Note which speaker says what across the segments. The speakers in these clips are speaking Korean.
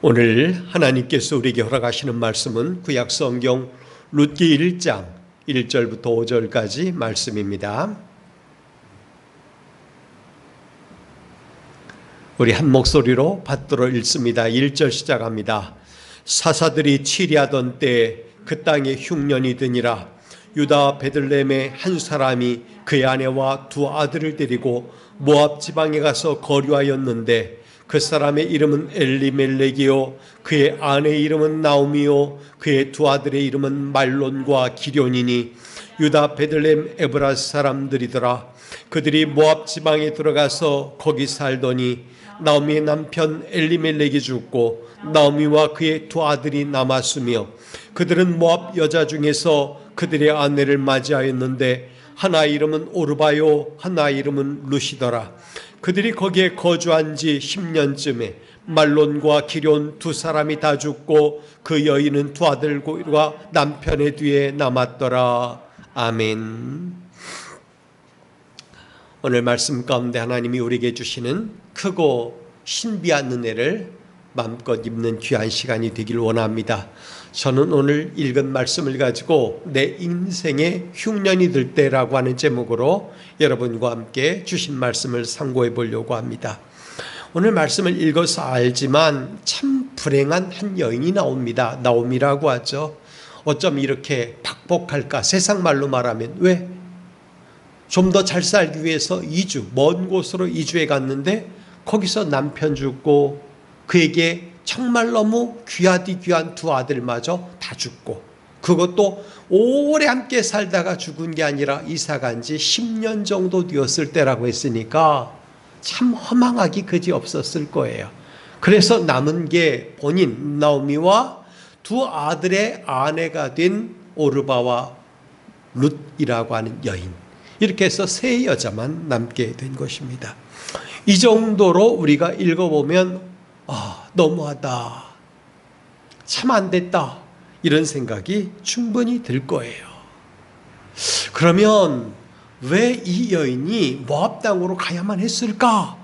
Speaker 1: 오늘 하나님께서 우리에게 허락하시는 말씀은 구약 성경 룻기 1장 1절부터 5절까지 말씀입니다. 우리 한 목소리로 받들어 읽습니다. 1절 시작합니다. 사사들이 치리하던 때에 그 땅에 흉년이 드니라. 유다 베들레헴의 한 사람이 그의 아내와 두 아들을 데리고 모압 지방에 가서 거류하였는데 그 사람의 이름은 엘리멜렉이요 그의 아내의 이름은 나오미요 그의 두 아들의 이름은 말론과 기럯이니 유다 베들레헴 에브라 사람들이더라. 그들이 모압 지방에 들어가서 거기 살더니 나오미의 남편 엘리멜렉이 죽고 나오미와 그의 두 아들이 남았으며 그들은 모압 여자 중에서 그들의 아내를 맞이하였는데 하나의 이름은 오르바요 하나의 이름은 룻이더라. 그들이 거기에 거주한 지 10년쯤에 말론과 기럯 두 사람이 다 죽고 그 여인은 두 아들과 남편의 뒤에 남았더라. 아멘. 오늘 말씀 가운데 하나님이 우리에게 주시는 크고 신비한 은혜를 마음껏 입는 귀한 시간이 되길 원합니다. 저는 오늘 읽은 말씀을 가지고 내 인생의 흉년이 들 때라고 하는 제목으로 여러분과 함께 주신 말씀을 상고해 보려고 합니다. 오늘 말씀을 읽어서 알지만 참 불행한 한 여인이 나옵니다. 나오미라고 하죠. 어쩜 이렇게 박복할까? 세상 말로 말하면 왜? 좀 더 잘 살기 위해서 먼 곳으로 이주해 갔는데 거기서 남편 죽고 그에게 정말 너무 귀하디 귀한 두 아들마저 다 죽고 그것도 오래 함께 살다가 죽은 게 아니라 이사 간 지 10년 정도 되었을 때라고 했으니까 참 허망하기 그지 없었을 거예요. 그래서 남은 게 본인 나오미와 두 아들의 아내가 된 오르바와 룻이라고 하는 여인, 이렇게 해서 세 여자만 남게 된 것입니다. 이 정도로 우리가 읽어보면 너무하다, 참 안 됐다, 이런 생각이 충분히 들 거예요. 그러면 왜 이 여인이 모압 땅으로 가야만 했을까?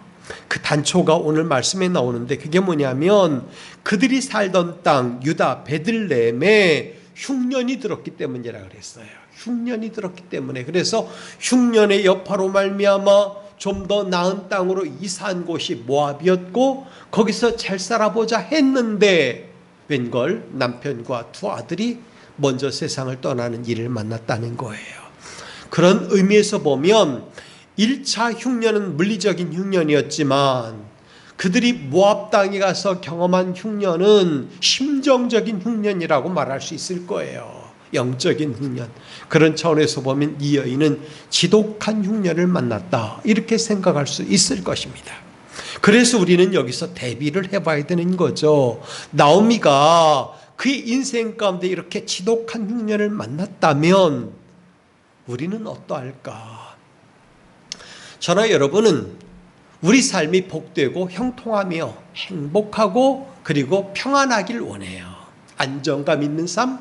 Speaker 1: 그 단초가 오늘 말씀에 나오는데 그게 뭐냐면 그들이 살던 땅 유다 베들레헴에 흉년이 들었기 때문이라고 그랬어요. 흉년이 들었기 때문에. 그래서 흉년의 여파로 말미암아 좀 더 나은 땅으로 이사한 곳이 모압이었고 거기서 잘 살아보자 했는데 웬걸 남편과 두 아들이 먼저 세상을 떠나는 일을 만났다는 거예요. 그런 의미에서 보면 1차 흉년은 물리적인 흉년이었지만 그들이 모압 땅에 가서 경험한 흉년은 심정적인 흉년이라고 말할 수 있을 거예요. 영적인 흉년. 그런 차원에서 보면 이 여인은 지독한 흉년을 만났다, 이렇게 생각할 수 있을 것입니다. 그래서 우리는 여기서 대비를 해봐야 되는 거죠. 나오미가 그의 인생 가운데 이렇게 지독한 흉년을 만났다면 우리는 어떠할까? 저나 여러분은 우리 삶이 복되고 형통하며 행복하고 그리고 평안하길 원해요. 안정감 있는 삶,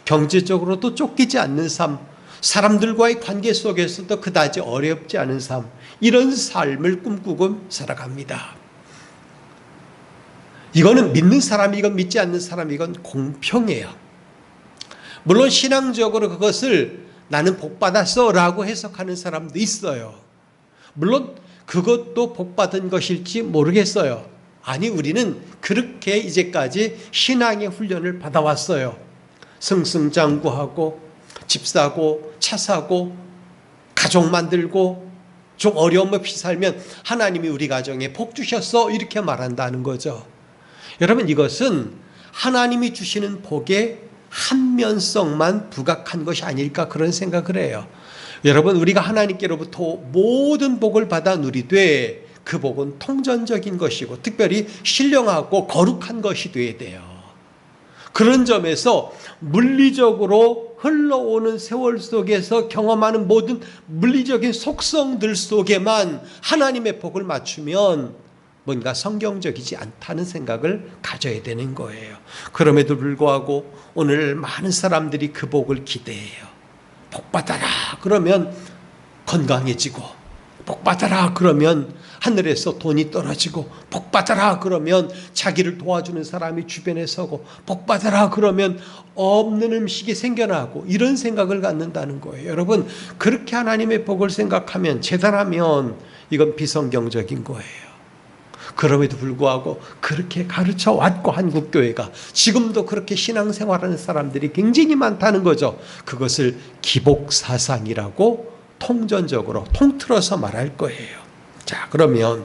Speaker 1: 경제적으로도 쫓기지 않는 삶, 사람들과의 관계 속에서도 그다지 어렵지 않은 삶, 이런 삶을 꿈꾸고 살아갑니다. 이거는 믿는 사람이건 믿지 않는 사람이건 공평해요. 물론 신앙적으로 그것을 나는 복받았어 라고 해석하는 사람도 있어요. 물론 그것도 복받은 것일지 모르겠어요. 아니, 우리는 그렇게 이제까지 신앙의 훈련을 받아왔어요. 승승장구하고 집 사고 차 사고 가족 만들고 좀 어려움 없이 살면 하나님이 우리 가정에 복 주셨어, 이렇게 말한다는 거죠. 여러분, 이것은 하나님이 주시는 복의 한면성만 부각한 것이 아닐까, 그런 생각을 해요. 여러분, 우리가 하나님께로부터 모든 복을 받아 누리되 그 복은 통전적인 것이고 특별히 신령하고 거룩한 것이 되어야 돼요. 그런 점에서 물리적으로 흘러오는 세월 속에서 경험하는 모든 물리적인 속성들 속에만 하나님의 복을 맞추면 뭔가 성경적이지 않다는 생각을 가져야 되는 거예요. 그럼에도 불구하고 오늘 많은 사람들이 그 복을 기대해요. 복 받아라 그러면 건강해지고, 복 받아라 그러면 하늘에서 돈이 떨어지고, 복 받아라 그러면 자기를 도와주는 사람이 주변에 서고, 복 받아라 그러면 없는 음식이 생겨나고, 이런 생각을 갖는다는 거예요. 여러분, 그렇게 하나님의 복을 생각하면, 재단하면 이건 비성경적인 거예요. 그럼에도 불구하고 그렇게 가르쳐 왔고, 한국교회가 지금도 그렇게 신앙생활하는 사람들이 굉장히 많다는 거죠. 그것을 기복사상이라고 통전적으로 통틀어서 말할 거예요. 자, 그러면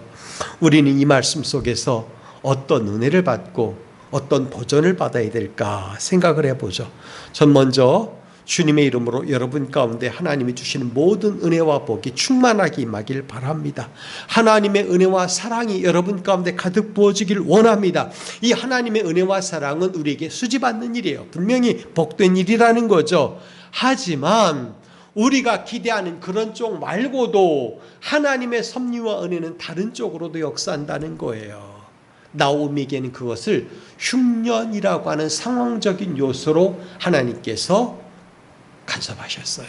Speaker 1: 우리는 이 말씀 속에서 어떤 은혜를 받고 어떤 도전을 받아야 될까 생각을 해보죠. 전 먼저 주님의 이름으로 여러분 가운데 하나님이 주시는 모든 은혜와 복이 충만하게 임하길 바랍니다. 하나님의 은혜와 사랑이 여러분 가운데 가득 부어지길 원합니다. 이 하나님의 은혜와 사랑은 우리에게 수지받는 일이에요. 분명히 복된 일이라는 거죠. 하지만 우리가 기대하는 그런 쪽 말고도 하나님의 섭리와 은혜는 다른 쪽으로도 역사한다는 거예요. 나오미에게는 그것을 흉년이라고 하는 상황적인 요소로 하나님께서 간섭하셨어요.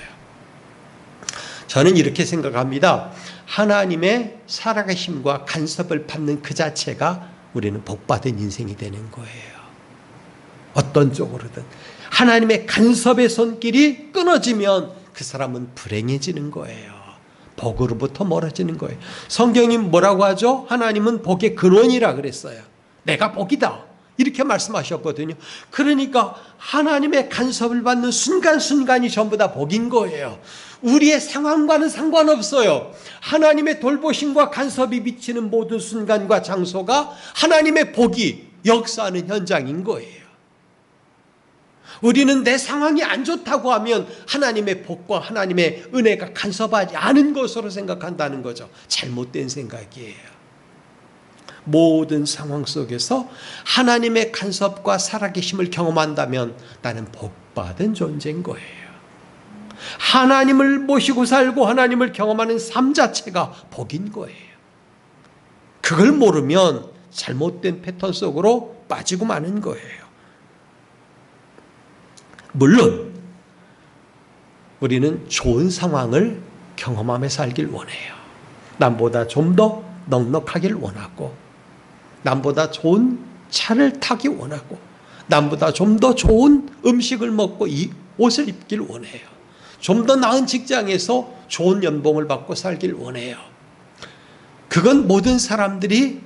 Speaker 1: 저는 이렇게 생각합니다. 하나님의 살아계심과 간섭을 받는 그 자체가 우리는 복받은 인생이 되는 거예요. 어떤 쪽으로든 하나님의 간섭의 손길이 끊어지면 그 사람은 불행해지는 거예요. 복으로부터 멀어지는 거예요. 성경이 뭐라고 하죠? 하나님은 복의 근원이라 그랬어요. 내가 복이다, 이렇게 말씀하셨거든요. 그러니까 하나님의 간섭을 받는 순간순간이 전부 다 복인 거예요. 우리의 상황과는 상관없어요. 하나님의 돌보심과 간섭이 비치는 모든 순간과 장소가 하나님의 복이 역사하는 현장인 거예요. 우리는 내 상황이 안 좋다고 하면 하나님의 복과 하나님의 은혜가 간섭하지 않은 것으로 생각한다는 거죠. 잘못된 생각이에요. 모든 상황 속에서 하나님의 간섭과 살아계심을 경험한다면 나는 복받은 존재인 거예요. 하나님을 모시고 살고 하나님을 경험하는 삶 자체가 복인 거예요. 그걸 모르면 잘못된 패턴 속으로 빠지고 마는 거예요. 물론 우리는 좋은 상황을 경험하며 살길 원해요. 남보다 좀 더 넉넉하길 원하고, 남보다 좋은 차를 타기 원하고, 남보다 좀 더 좋은 음식을 먹고 이 옷을 입길 원해요. 좀 더 나은 직장에서 좋은 연봉을 받고 살길 원해요. 그건 모든 사람들이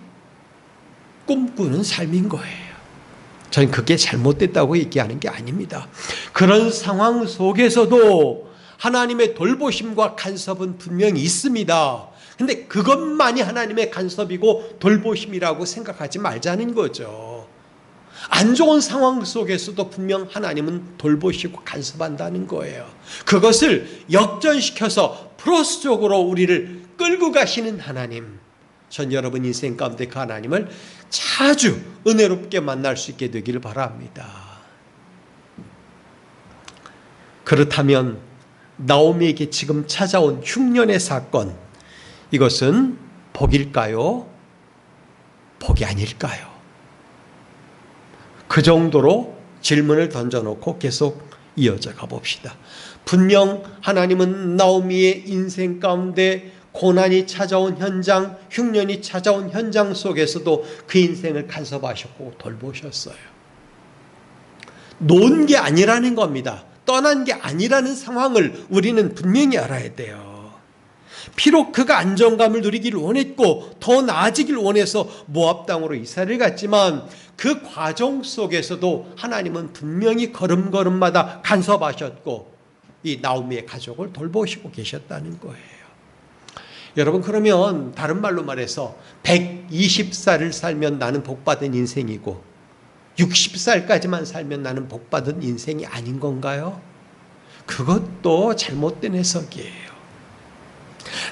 Speaker 1: 꿈꾸는 삶인 거예요. 저는 그게 잘못됐다고 얘기하는 게 아닙니다. 그런 상황 속에서도 하나님의 돌보심과 간섭은 분명히 있습니다. 근데 그것만이 하나님의 간섭이고 돌보심이라고 생각하지 말자는 거죠. 안 좋은 상황 속에서도 분명 하나님은 돌보시고 간섭한다는 거예요. 그것을 역전시켜서 플러스 쪽으로 우리를 끌고 가시는 하나님, 전 여러분 인생 가운데 그 하나님을 자주 은혜롭게 만날 수 있게 되기를 바랍니다. 그렇다면 나오미에게 지금 찾아온 흉년의 사건, 이것은 복일까요? 복이 아닐까요? 그 정도로 질문을 던져놓고 계속 이어져 가봅시다. 분명 하나님은 나오미의 인생 가운데 고난이 찾아온 현장, 흉년이 찾아온 현장 속에서도 그 인생을 간섭하셨고 돌보셨어요. 놓은 게 아니라는 겁니다. 떠난 게 아니라는 상황을 우리는 분명히 알아야 돼요. 비록 그가 안정감을 누리기를 원했고 더 나아지길 원해서 모압 땅으로 이사를 갔지만 그 과정 속에서도 하나님은 분명히 걸음걸음마다 간섭하셨고 이 나오미의 가족을 돌보시고 계셨다는 거예요. 여러분, 그러면 다른 말로 말해서 120살을 살면 나는 복받은 인생이고 60살까지만 살면 나는 복받은 인생이 아닌 건가요? 그것도 잘못된 해석이에요.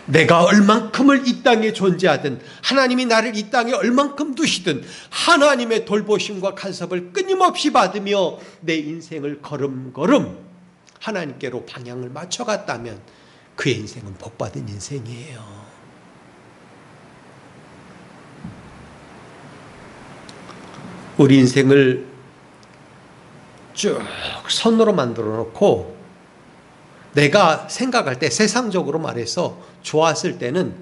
Speaker 1: 내가 얼만큼을 이 땅에 존재하든, 하나님이 나를 이 땅에 얼만큼 두시든 하나님의 돌보심과 간섭을 끊임없이 받으며 내 인생을 걸음걸음 하나님께로 방향을 맞춰갔다면 그의 인생은 복받은 인생이에요. 우리 인생을 쭉 선으로 만들어 놓고 내가 생각할 때 세상적으로 말해서 좋았을 때는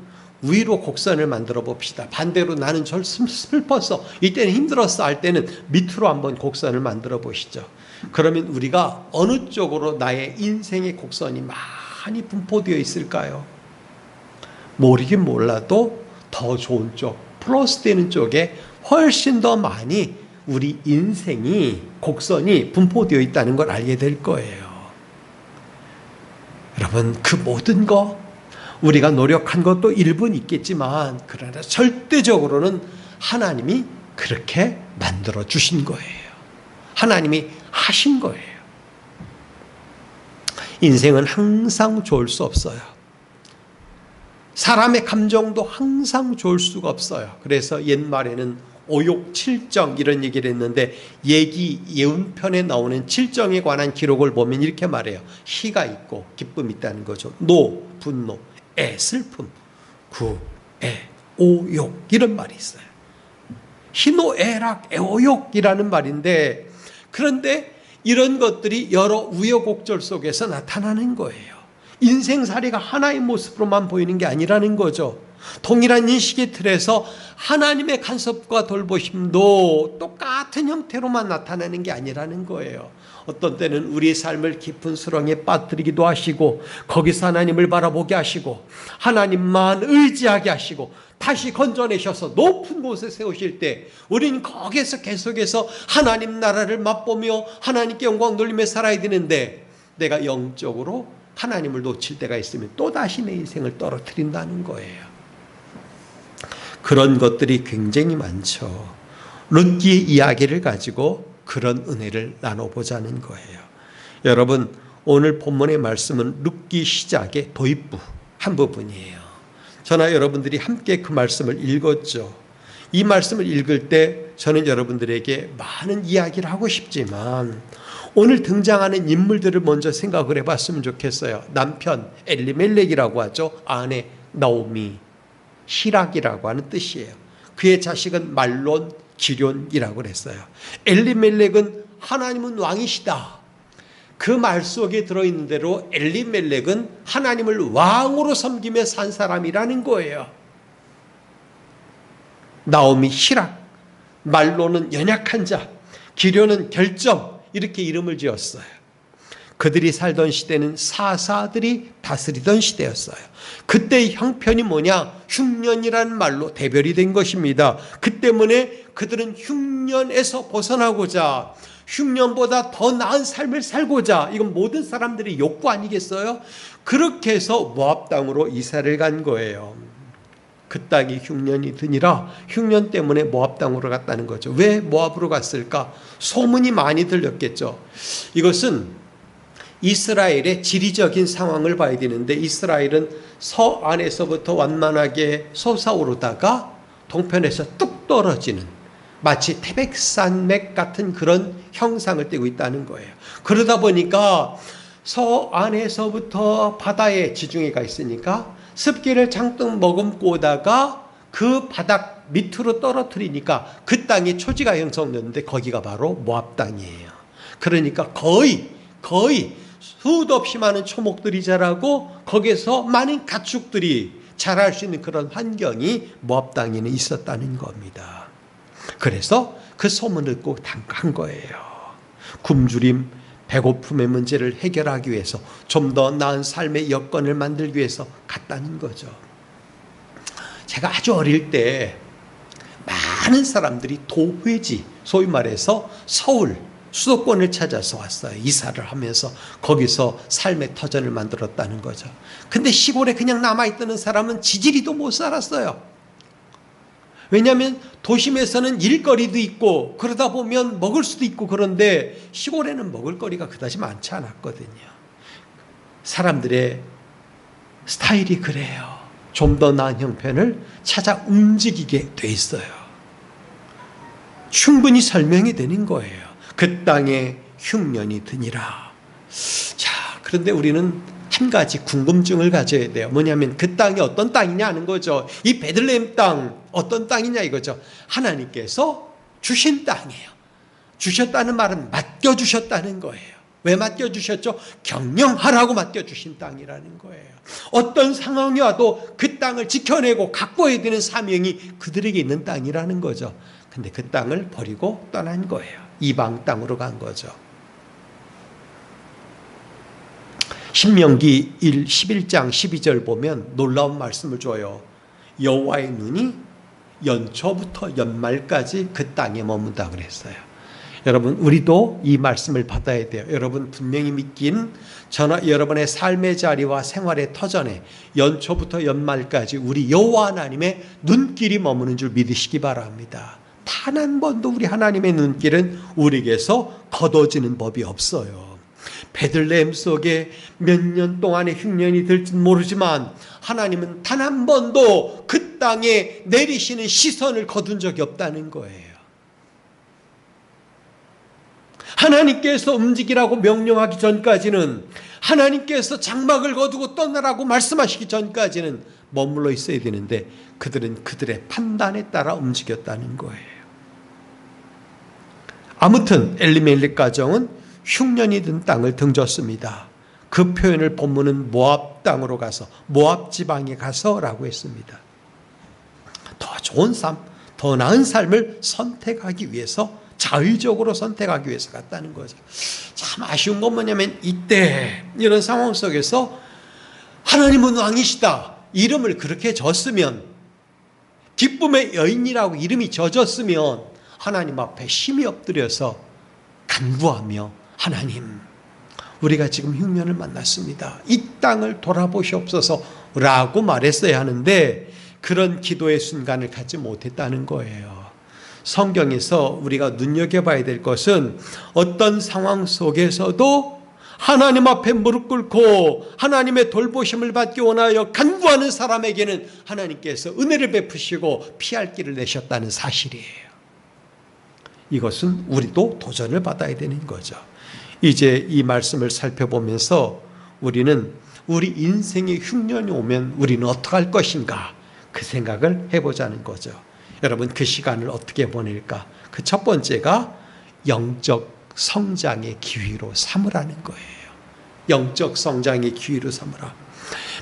Speaker 1: 위로 곡선을 만들어 봅시다. 반대로 나는 절 슬펐어, 이때는 힘들었어 할 때는 밑으로 한번 곡선을 만들어 보시죠. 그러면 우리가 어느 쪽으로 나의 인생의 곡선이 많이 분포되어 있을까요? 모르긴 몰라도 더 좋은 쪽, 플러스 되는 쪽에 훨씬 더 많이 우리 인생이 곡선이 분포되어 있다는 걸 알게 될 거예요. 여러분, 그 모든 거 우리가 노력한 것도 일부는 있겠지만 그러나 절대적으로는 하나님이 그렇게 만들어 주신 거예요. 하나님이 하신 거예요. 인생은 항상 좋을 수 없어요. 사람의 감정도 항상 좋을 수가 없어요. 그래서 옛말에는 오욕 칠정 이런 얘기를 했는데, 예운편에 나오는 칠정에 관한 기록을 보면 이렇게 말해요. 희가 있고 기쁨이 있다는 거죠. 노, 분노, 애, 슬픔, 구, 애, 오욕 이런 말이 있어요. 희노애락, 애오욕이라는 말인데, 그런데 이런 것들이 여러 우여곡절 속에서 나타나는 거예요. 인생살이가 하나의 모습으로만 보이는 게 아니라는 거죠. 동일한 인식의 틀에서 하나님의 간섭과 돌보심도 똑같은 형태로만 나타나는 게 아니라는 거예요. 어떤 때는 우리의 삶을 깊은 수렁에 빠뜨리기도 하시고, 거기서 하나님을 바라보게 하시고, 하나님만 의지하게 하시고, 다시 건져내셔서 높은 곳에 세우실 때 우리는 거기에서 계속해서 하나님 나라를 맛보며 하나님께 영광 돌리며 살아야 되는데, 내가 영적으로 하나님을 놓칠 때가 있으면 또다시 내 인생을 떨어뜨린다는 거예요. 그런 것들이 굉장히 많죠. 룻기의 이야기를 가지고 그런 은혜를 나눠보자는 거예요. 여러분, 오늘 본문의 말씀은 룻기 시작의 도입부 한 부분이에요. 저나 여러분들이 함께 그 말씀을 읽었죠. 이 말씀을 읽을 때 저는 여러분들에게 많은 이야기를 하고 싶지만 오늘 등장하는 인물들을 먼저 생각을 해봤으면 좋겠어요. 남편 엘리멜렉이라고 하죠. 아내 나오미, 시락이라고 하는 뜻이에요. 그의 자식은 말론, 기럨이라고 그랬어요. 엘리멜렉은 하나님은 왕이시다, 그 말 속에 들어있는 대로 엘리멜렉은 하나님을 왕으로 섬기며 산 사람이라는 거예요. 나오미, 시락, 말론은 연약한 자, 기럨은 결점, 이렇게 이름을 지었어요. 그들이 살던 시대는 사사들이 다스리던 시대였어요. 그때의 형편이 뭐냐? 흉년이라는 말로 대별이 된 것입니다. 그 때문에 그들은 흉년에서 벗어나고자, 흉년보다 더 나은 삶을 살고자, 이건 모든 사람들의 욕구 아니겠어요? 그렇게 해서 모압 땅으로 이사를 간 거예요. 그 땅이 흉년이 드니라 흉년 때문에 모압 땅으로 갔다는 거죠. 왜 모압으로 갔을까? 소문이 많이 들렸겠죠. 이것은 이스라엘의 지리적인 상황을 봐야 되는데, 이스라엘은 서안에서부터 완만하게 솟아오르다가 동편에서 뚝 떨어지는, 마치 태백산맥 같은 그런 형상을 띠고 있다는 거예요. 그러다 보니까 서안에서부터 바다에 지중해가 있으니까 습기를 장뜩 머금고 오다가 그 바닥 밑으로 떨어뜨리니까 그 땅에 초지가 형성되는데 거기가 바로 모압 땅이에요. 그러니까 거의 수도 없이 많은 초목들이 자라고 거기서 많은 가축들이 자랄 수 있는 그런 환경이 모압 땅에는 있었다는 겁니다. 그래서 그 소문을 듣고 간 거예요. 굶주림, 배고픔의 문제를 해결하기 위해서, 좀 더 나은 삶의 여건을 만들기 위해서 갔다는 거죠. 제가 아주 어릴 때 많은 사람들이 도회지, 소위 말해서 서울 수도권을 찾아서 왔어요. 이사를 하면서 거기서 삶의 터전을 만들었다는 거죠. 근데 시골에 그냥 남아있던 사람은 지지리도 못 살았어요. 왜냐하면 도심에서는 일거리도 있고 그러다 보면 먹을 수도 있고, 그런데 시골에는 먹을 거리가 그다지 많지 않았거든요. 사람들의 스타일이 그래요. 좀 더 나은 형편을 찾아 움직이게 돼 있어요. 충분히 설명이 되는 거예요. 그 땅에 흉년이 드니라. 자, 그런데 우리는 한 가지 궁금증을 가져야 돼요. 뭐냐면 그 땅이 어떤 땅이냐 하는 거죠. 이 베들레헴 땅 어떤 땅이냐 이거죠. 하나님께서 주신 땅이에요. 주셨다는 말은 맡겨주셨다는 거예요. 왜 맡겨주셨죠? 경영하라고 맡겨주신 땅이라는 거예요. 어떤 상황이 와도 그 땅을 지켜내고 가꿔야 되는 사명이 그들에게 있는 땅이라는 거죠. 근데 그 땅을 버리고 떠난 거예요. 이방 땅으로 간 거죠. 신명기 11장 12절 보면 놀라운 말씀을 줘요. 여호와의 눈이 연초부터 연말까지 그 땅에 머문다 그랬어요. 여러분, 우리도 이 말씀을 받아야 돼요. 여러분 분명히 믿긴 여러분의 삶의 자리와 생활의 터전에 연초부터 연말까지 우리 여호와 하나님의 눈길이 머무는 줄 믿으시기 바랍니다. 단 한 번도 우리 하나님의 눈길은 우리에게서 걷어지는 법이 없어요. 베들레헴 속에 몇 년 동안의 흉년이 될지는 모르지만 하나님은 단 한 번도 그 땅에 내리시는 시선을 거둔 적이 없다는 거예요. 하나님께서 움직이라고 명령하기 전까지는, 하나님께서 장막을 거두고 떠나라고 말씀하시기 전까지는 머물러 있어야 되는데 그들은 그들의 판단에 따라 움직였다는 거예요. 아무튼 엘리멜렉 가정은 흉년이 든 땅을 등졌습니다. 그 표현을 본문은 모압 땅으로 가서, 모압 지방에 가서라고 했습니다. 더 좋은 삶, 더 나은 삶을 선택하기 위해서, 자의적으로 선택하기 위해서 갔다는 거죠. 참 아쉬운 건 뭐냐면 이때 이런 상황 속에서 하나님은 왕이시다 이름을 그렇게 졌으면, 기쁨의 여인이라고 이름이 져졌으면 하나님 앞에 힘이 엎드려서 간구하며, 하나님, 우리가 지금 흉년을 만났습니다. 이 땅을 돌아보시옵소서 라고 말했어야 하는데 그런 기도의 순간을 갖지 못했다는 거예요. 성경에서 우리가 눈여겨봐야 될 것은 어떤 상황 속에서도 하나님 앞에 무릎 꿇고 하나님의 돌보심을 받기 원하여 간구하는 사람에게는 하나님께서 은혜를 베푸시고 피할 길을 내셨다는 사실이에요. 이것은 우리도 도전을 받아야 되는 거죠. 이제 이 말씀을 살펴보면서 우리는 우리 인생의 흉년이 오면 우리는 어떻게 할 것인가, 그 생각을 해보자는 거죠. 여러분, 그 시간을 어떻게 보낼까? 그 첫 번째가 영적 성장의 기회로 삼으라는 거예요. 영적 성장의 기회로 삼으라.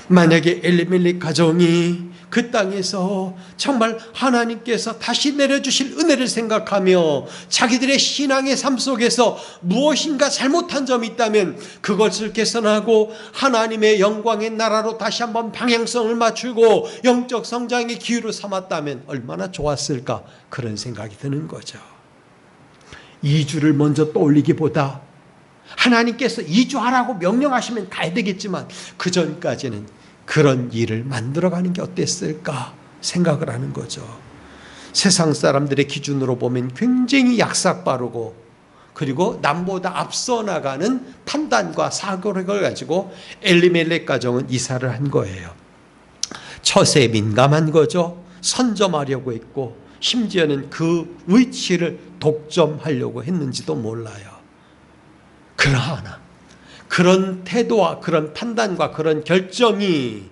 Speaker 1: 만약에 엘리멜렉 가정이 그 땅에서 정말 하나님께서 다시 내려주실 은혜를 생각하며 자기들의 신앙의 삶 속에서 무엇인가 잘못한 점이 있다면 그것을 개선하고 하나님의 영광의 나라로 다시 한번 방향성을 맞추고 영적 성장의 기회로 삼았다면 얼마나 좋았을까, 그런 생각이 드는 거죠. 이주를 먼저 떠올리기보다 하나님께서 이주하라고 명령하시면 가야 되겠지만 그 전까지는 그런 일을 만들어가는 게 어땠을까 생각을 하는 거죠. 세상 사람들의 기준으로 보면 굉장히 약삭빠르고, 그리고 남보다 앞서 나가는 판단과 사고력을 가지고 엘리멜렉 가정은 이사를 한 거예요. 처세에 민감한 거죠. 선점하려고 했고 심지어는 그 위치를 독점하려고 했는지도 몰라요. 그러나 그런 태도와 그런 판단과 그런 결정이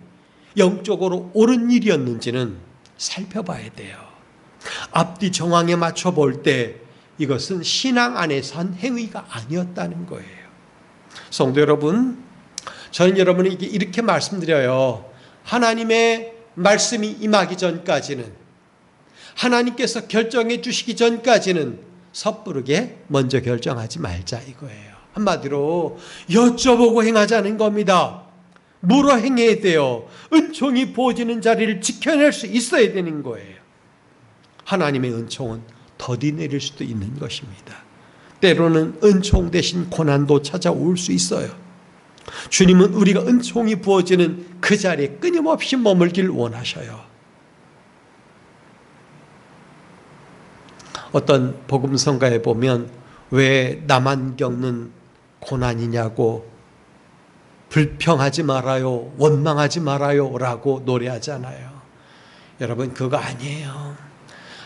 Speaker 1: 영적으로 옳은 일이었는지는 살펴봐야 돼요. 앞뒤 정황에 맞춰 볼 때 이것은 신앙 안에서 한 행위가 아니었다는 거예요. 성도 여러분, 저는 여러분에게 이렇게 말씀드려요. 하나님의 말씀이 임하기 전까지는, 하나님께서 결정해 주시기 전까지는 섣부르게 먼저 결정하지 말자 이거예요. 한마디로 여쭤보고 행하자는 겁니다. 물어 행해야 돼요. 은총이 부어지는 자리를 지켜낼 수 있어야 되는 거예요. 하나님의 은총은 더디 내릴 수도 있는 것입니다. 때로는 은총 대신 고난도 찾아올 수 있어요. 주님은 우리가 은총이 부어지는 그 자리에 끊임없이 머물길 원하셔요. 어떤 복음성가에 보면 왜 나만 겪는 고난이냐고, 불평하지 말아요, 원망하지 말아요 라고 노래하잖아요. 여러분, 그거 아니에요.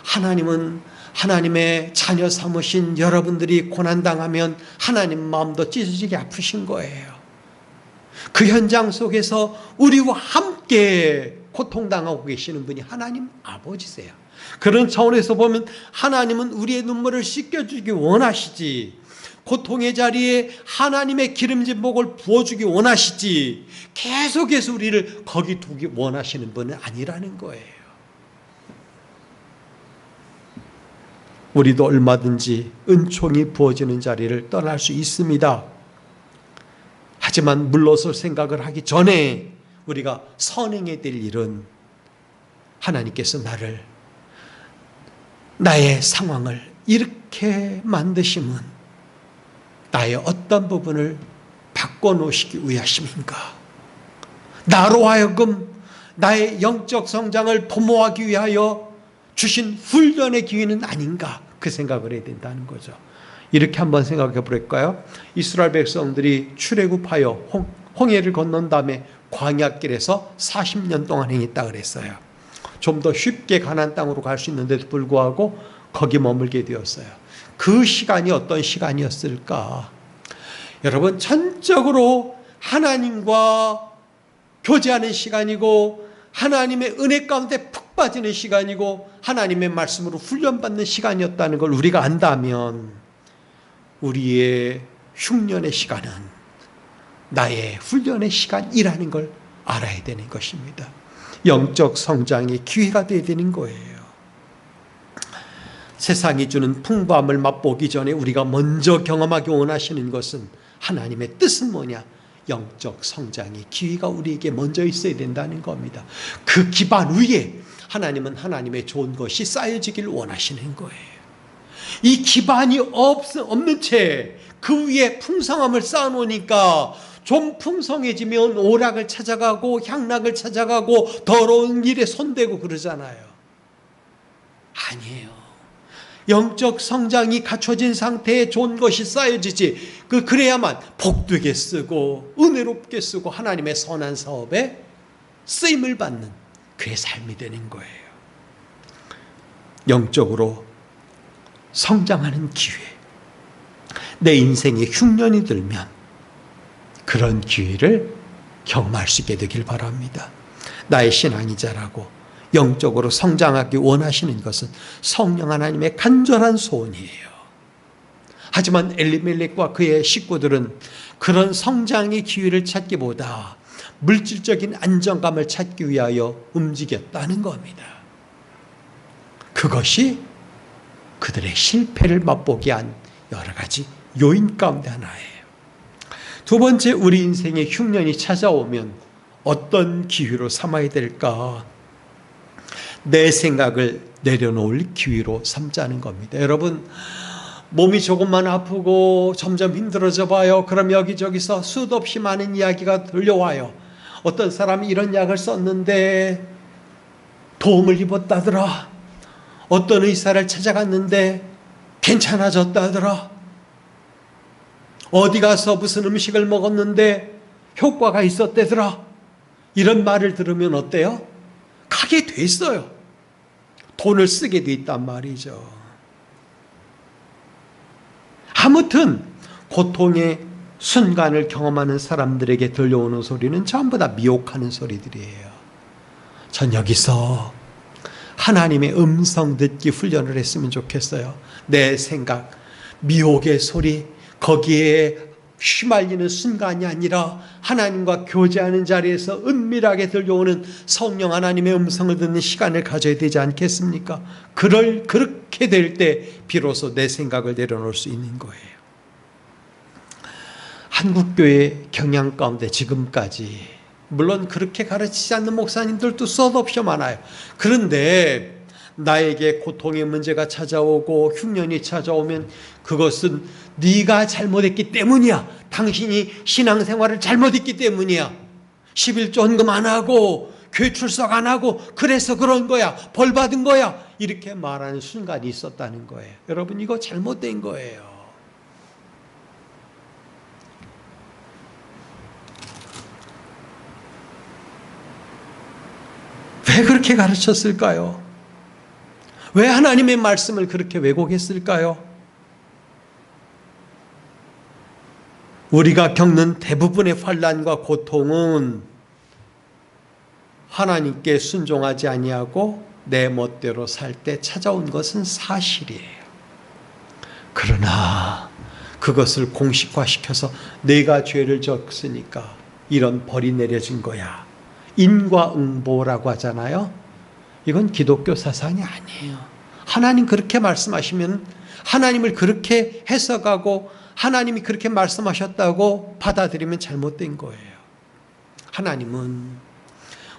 Speaker 1: 하나님은 하나님의 자녀 삼으신 여러분들이 고난당하면 하나님 마음도 찢어지게 아프신 거예요. 그 현장 속에서 우리와 함께 고통당하고 계시는 분이 하나님 아버지세요. 그런 차원에서 보면 하나님은 우리의 눈물을 씻겨주기 원하시지, 고통의 자리에 하나님의 기름진 복을 부어주기 원하시지 계속해서 우리를 거기 두기 원하시는 분은 아니라는 거예요. 우리도 얼마든지 은총이 부어지는 자리를 떠날 수 있습니다. 하지만 물러설 생각을 하기 전에 우리가 선행해야 될 일은 하나님께서 나의 상황을 이렇게 만드심은 나의 어떤 부분을 바꿔놓으시기 위하심인가? 나로 하여금 나의 영적 성장을 도모하기 위하여 주신 훈련의 기회는 아닌가? 그 생각을 해야 된다는 거죠. 이렇게 한번 생각해 볼까요? 이스라엘 백성들이 출애굽하여 홍해를 건넌 다음에 광야길에서 40년 동안 행했다 그랬어요. 좀 더 쉽게 가나안 땅으로 갈 수 있는데도 불구하고 거기 머물게 되었어요. 그 시간이 어떤 시간이었을까? 여러분, 전적으로 하나님과 교제하는 시간이고 하나님의 은혜 가운데 푹 빠지는 시간이고 하나님의 말씀으로 훈련받는 시간이었다는 걸 우리가 안다면 우리의 흉년의 시간은 나의 훈련의 시간이라는 걸 알아야 되는 것입니다. 영적 성장의 기회가 되어야 되는 거예요. 세상이 주는 풍부함을 맛보기 전에 우리가 먼저 경험하기 원하시는 것은 하나님의 뜻은 뭐냐? 영적 성장의 기회가 우리에게 먼저 있어야 된다는 겁니다. 그 기반 위에 하나님은 하나님의 좋은 것이 쌓여지길 원하시는 거예요. 이 기반이 없는 채 그 위에 풍성함을 쌓아놓으니까 좀 풍성해지면 오락을 찾아가고 향락을 찾아가고 더러운 일에 손대고 그러잖아요. 아니에요. 영적 성장이 갖춰진 상태에 좋은 것이 쌓여지지 그래야만 복되게 쓰고 은혜롭게 쓰고 하나님의 선한 사업에 쓰임을 받는 그의 삶이 되는 거예요. 영적으로 성장하는 기회, 내 인생에 흉년이 들면 그런 기회를 경험할 수 있게 되길 바랍니다. 나의 신앙이 자라고 영적으로 성장하기 원하시는 것은 성령 하나님의 간절한 소원이에요. 하지만 엘리멜렉과 그의 식구들은 그런 성장의 기회를 찾기보다 물질적인 안정감을 찾기 위하여 움직였다는 겁니다. 그것이 그들의 실패를 맛보게 한 여러 가지 요인 가운데 하나예요. 두 번째, 우리 인생에 흉년이 찾아오면 어떤 기회로 삼아야 될까? 내 생각을 내려놓을 기회로 삼자는 겁니다. 여러분, 몸이 조금만 아프고 점점 힘들어져 봐요. 그럼 여기저기서 수도 없이 많은 이야기가 들려와요. 어떤 사람이 이런 약을 썼는데 도움을 입었다더라. 어떤 의사를 찾아갔는데 괜찮아졌다더라. 어디 가서 무슨 음식을 먹었는데 효과가 있었대더라. 이런 말을 들으면 어때요? 가게 됐어요. 돈을 쓰게 돼 있단 말이죠. 아무튼 고통의 순간을 경험하는 사람들에게 들려오는 소리는 전부 다 미혹하는 소리들이에요. 전 여기서 하나님의 음성 듣기 훈련을 했으면 좋겠어요. 내 생각, 미혹의 소리, 거기에 휘말리는 순간이 아니라 하나님과 교제하는 자리에서 은밀하게 들려오는 성령 하나님의 음성을 듣는 시간을 가져야 되지 않겠습니까? 그렇게 될 때 비로소 내 생각을 내려놓을 수 있는 거예요. 한국교회 경향 가운데 지금까지 물론 그렇게 가르치지 않는 목사님들도 쏟없이 많아요. 그런데 나에게 고통의 문제가 찾아오고 흉년이 찾아오면 그것은 네가 잘못했기 때문이야. 당신이 신앙생활을 잘못했기 때문이야. 11조 헌금 안 하고 교회 출석 안 하고 그래서 그런 거야. 벌 받은 거야. 이렇게 말하는 순간이 있었다는 거예요. 여러분, 이거 잘못된 거예요. 왜 그렇게 가르쳤을까요? 왜 하나님의 말씀을 그렇게 왜곡했을까요? 우리가 겪는 대부분의 환난과 고통은 하나님께 순종하지 아니하고 내 멋대로 살 때 찾아온 것은 사실이에요. 그러나 그것을 공식화시켜서 내가 죄를 졌으니까 이런 벌이 내려진 거야. 인과응보라고 하잖아요. 이건 기독교 사상이 아니에요. 하나님 그렇게 말씀하시면 하나님을 그렇게 해석하고 하나님이 그렇게 말씀하셨다고 받아들이면 잘못된 거예요. 하나님은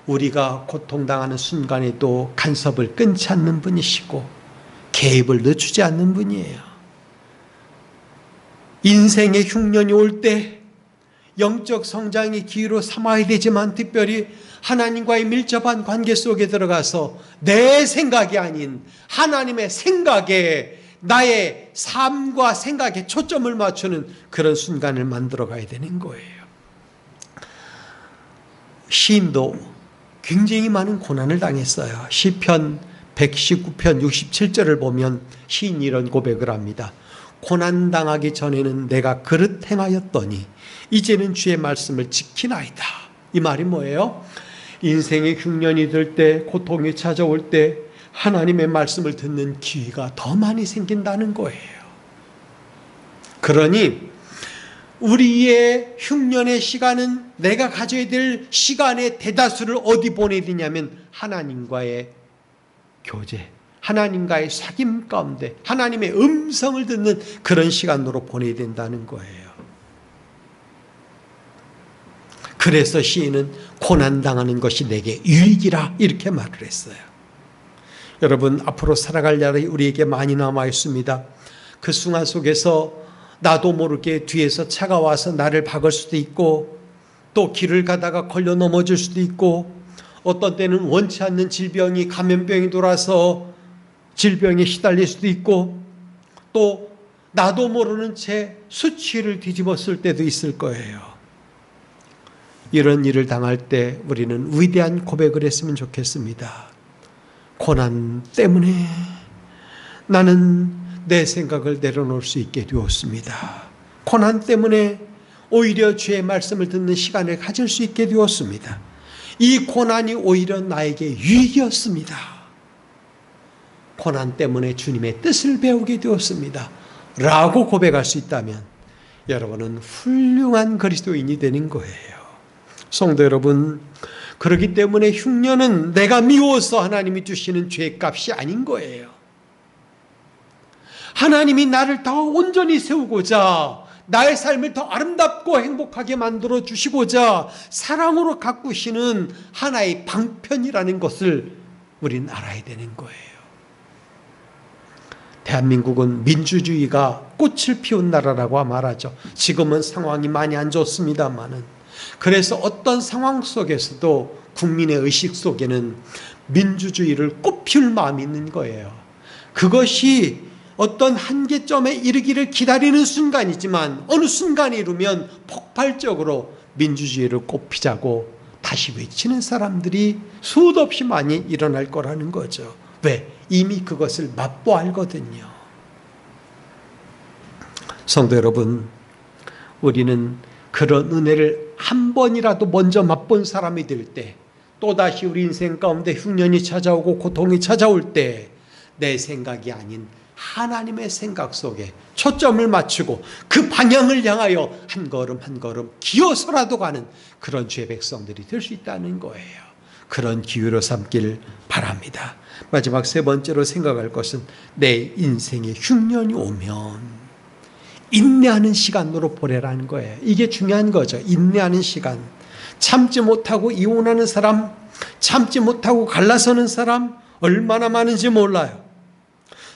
Speaker 1: 우리가 고통당하는 순간에도 간섭을 끊지 않는 분이시고 개입을 늦추지 않는 분이에요. 인생의 흉년이 올 때 영적 성장의 기회로 삼아야 되지만 특별히 하나님과의 밀접한 관계 속에 들어가서 내 생각이 아닌 하나님의 생각에 나의 삶과 생각에 초점을 맞추는 그런 순간을 만들어 가야 되는 거예요. 시인도 굉장히 많은 고난을 당했어요. 시편 119편 67절을 보면 시인이 이런 고백을 합니다. 고난당하기 전에는 내가 그릇 행하였더니 이제는 주의 말씀을 지키나이다. 이 말이 뭐예요? 인생의 흉년이 들 때, 고통이 찾아올 때 하나님의 말씀을 듣는 기회가 더 많이 생긴다는 거예요. 그러니 우리의 흉년의 시간은 내가 가져야 될 시간의 대다수를 어디 보내야 되냐면 하나님과의 교제, 하나님과의 사귐 가운데 하나님의 음성을 듣는 그런 시간으로 보내야 된다는 거예요. 그래서 시인은 고난당하는 것이 내게 유익이라 이렇게 말을 했어요. 여러분, 앞으로 살아갈 날이 우리에게 많이 남아 있습니다. 그 순간 속에서 나도 모르게 뒤에서 차가 와서 나를 박을 수도 있고 또 길을 가다가 걸려 넘어질 수도 있고 어떤 때는 원치 않는 질병이 감염병이 돌아서 질병에 시달릴 수도 있고 또 나도 모르는 채 수치를 뒤집었을 때도 있을 거예요. 이런 일을 당할 때 우리는 위대한 고백을 했으면 좋겠습니다. 고난 때문에 나는 내 생각을 내려놓을 수 있게 되었습니다. 고난 때문에 오히려 주의 말씀을 듣는 시간을 가질 수 있게 되었습니다. 이 고난이 오히려 나에게 유익이었습니다. 고난 때문에 주님의 뜻을 배우게 되었습니다. 라고 고백할 수 있다면 여러분은 훌륭한 그리스도인이 되는 거예요. 성도 여러분, 그렇기 때문에 흉년은 내가 미워서 하나님이 주시는 죄값이 아닌 거예요. 하나님이 나를 더 온전히 세우고자 나의 삶을 더 아름답고 행복하게 만들어 주시고자 사랑으로 가꾸시는 하나의 방편이라는 것을 우리는 알아야 되는 거예요. 대한민국은 민주주의가 꽃을 피운 나라라고 말하죠. 지금은 상황이 많이 안 좋습니다만은 그래서 어떤 상황 속에서도 국민의 의식 속에는 민주주의를 꽃피울 마음이 있는 거예요. 그것이 어떤 한계점에 이르기를 기다리는 순간이지만 어느 순간에 이르면 폭발적으로 민주주의를 꽃피자고 다시 외치는 사람들이 수도 없이 많이 일어날 거라는 거죠. 왜? 이미 그것을 맛보 알거든요. 성도 여러분, 우리는 그런 은혜를 한 번이라도 먼저 맛본 사람이 될 때 또다시 우리 인생 가운데 흉년이 찾아오고 고통이 찾아올 때 내 생각이 아닌 하나님의 생각 속에 초점을 맞추고 그 방향을 향하여 한 걸음 한 걸음 기어서라도 가는 그런 주의 백성들이 될 수 있다는 거예요. 그런 기회로 삼길 바랍니다. 마지막 세 번째로 생각할 것은 내 인생에 흉년이 오면 인내하는 시간으로 보내라는 거예요. 이게 중요한 거죠. 인내하는 시간. 참지 못하고 이혼하는 사람, 참지 못하고 갈라서는 사람 얼마나 많은지 몰라요.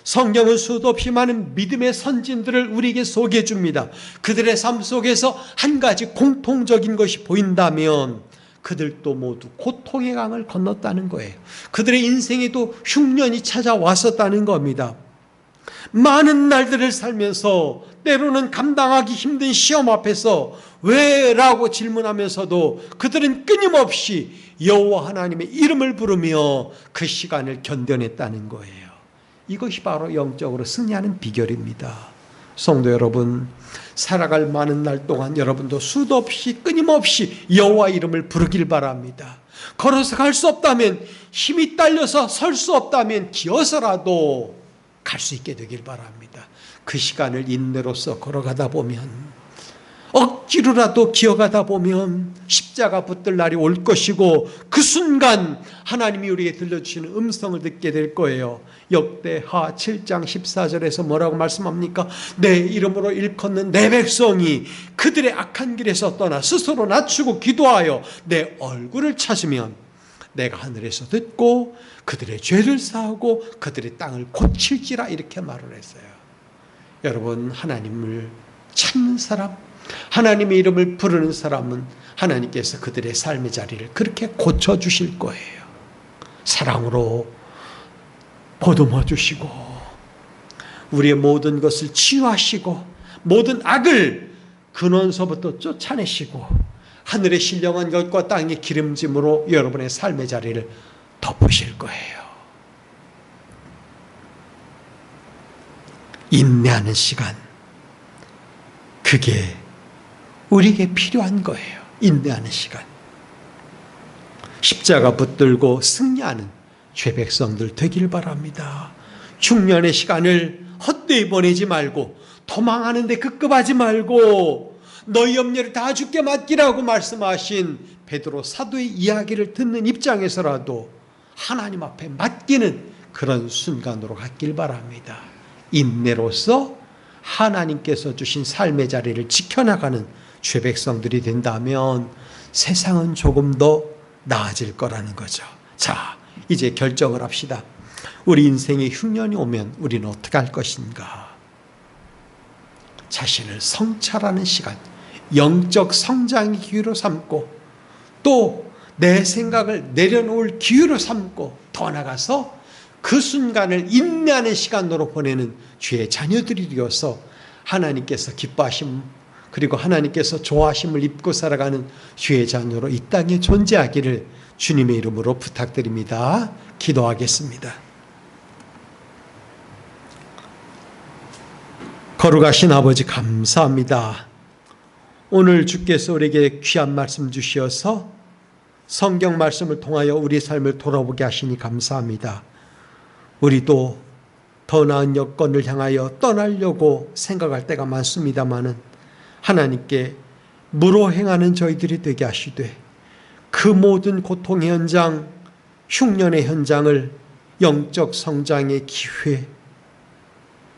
Speaker 1: 성경은 수도 없이 많은 믿음의 선진들을 우리에게 소개해 줍니다. 그들의 삶 속에서 한 가지 공통적인 것이 보인다면 그들도 모두 고통의 강을 건넜다는 거예요. 그들의 인생에도 흉년이 찾아왔었다는 겁니다. 많은 날들을 살면서 때로는 감당하기 힘든 시험 앞에서 왜? 라고 질문하면서도 그들은 끊임없이 여호와 하나님의 이름을 부르며 그 시간을 견뎌냈다는 거예요. 이것이 바로 영적으로 승리하는 비결입니다. 성도 여러분, 살아갈 많은 날 동안 여러분도 수도 없이 끊임없이 여호와 이름을 부르길 바랍니다. 걸어서 갈 수 없다면, 힘이 딸려서 설 수 없다면 기어서라도 갈 수 있게 되길 바랍니다. 그 시간을 인내로서 걸어가다 보면, 억지로라도 기어가다 보면 십자가 붙들 날이 올 것이고, 그 순간 하나님이 우리에게 들려주시는 음성을 듣게 될 거예요. 역대하 7장 14절에서 뭐라고 말씀합니까? 내 이름으로 일컫는 내 백성이 그들의 악한 길에서 떠나 스스로 낮추고 기도하여 내 얼굴을 찾으면 내가 하늘에서 듣고 그들의 죄를 사하고 그들의 땅을 고칠지라, 이렇게 말을 했어요. 여러분, 하나님을 찾는 사람, 하나님의 이름을 부르는 사람은 하나님께서 그들의 삶의 자리를 그렇게 고쳐주실 거예요. 사랑으로 보듬어 주시고 우리의 모든 것을 치유하시고 모든 악을 근원서부터 쫓아내시고 하늘의 신령한 것과 땅의 기름짐으로 여러분의 삶의 자리를 덮으실 거예요. 인내하는 시간, 그게 우리에게 필요한 거예요. 인내하는 시간. 십자가 붙들고 승리하는 죄 백성들 되길 바랍니다. 흉년의 시간을 헛되이 보내지 말고, 도망하는데 급급하지 말고, 너희 염려를 다 주께 맡기라고 말씀하신 베드로 사도의 이야기를 듣는 입장에서라도 하나님 앞에 맡기는 그런 순간으로 갔길 바랍니다. 인내로서 하나님께서 주신 삶의 자리를 지켜나가는 죄 백성들이 된다면 세상은 조금 더 나아질 거라는 거죠. 자, 이제 결정을 합시다. 우리 인생에 흉년이 오면 우리는 어떻게 할 것인가? 자신을 성찰하는 시간, 영적 성장의 기회로 삼고, 또 내 생각을 내려놓을 기회로 삼고, 더 나아가서 그 순간을 인내하는 시간으로 보내는 주의 자녀들이 되어서 하나님께서 기뻐하심, 그리고 하나님께서 좋아하심을 입고 살아가는 주의 자녀로 이 땅에 존재하기를 주님의 이름으로 부탁드립니다. 기도하겠습니다. 거룩하신 아버지, 감사합니다. 오늘 주께서 우리에게 귀한 말씀 주시어서 성경 말씀을 통하여 우리 삶을 돌아보게 하시니 감사합니다. 우리도 더 나은 여건을 향하여 떠나려고 생각할 때가 많습니다마는 하나님께 무로 행하는 저희들이 되게 하시되, 그 모든 고통의 현장, 흉년의 현장을 영적 성장의 기회,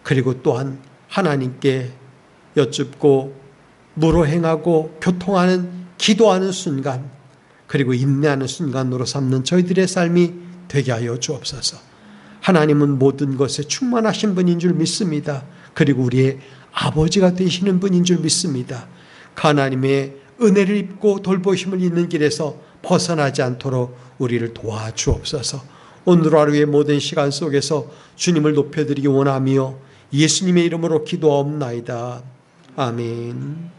Speaker 1: 그리고 또한 하나님께 여쭙고 무로 행하고 교통하는, 기도하는 순간, 그리고 인내하는 순간으로 삼는 저희들의 삶이 되게 하여 주옵소서. 하나님은 모든 것에 충만하신 분인 줄 믿습니다. 그리고 우리의 아버지가 되시는 분인 줄 믿습니다. 하나님의 은혜를 입고 돌보심을 잇는 길에서 벗어나지 않도록 우리를 도와주옵소서. 오늘 하루의 모든 시간 속에서 주님을 높여드리기 원하며 예수님의 이름으로 기도하옵나이다. 아멘.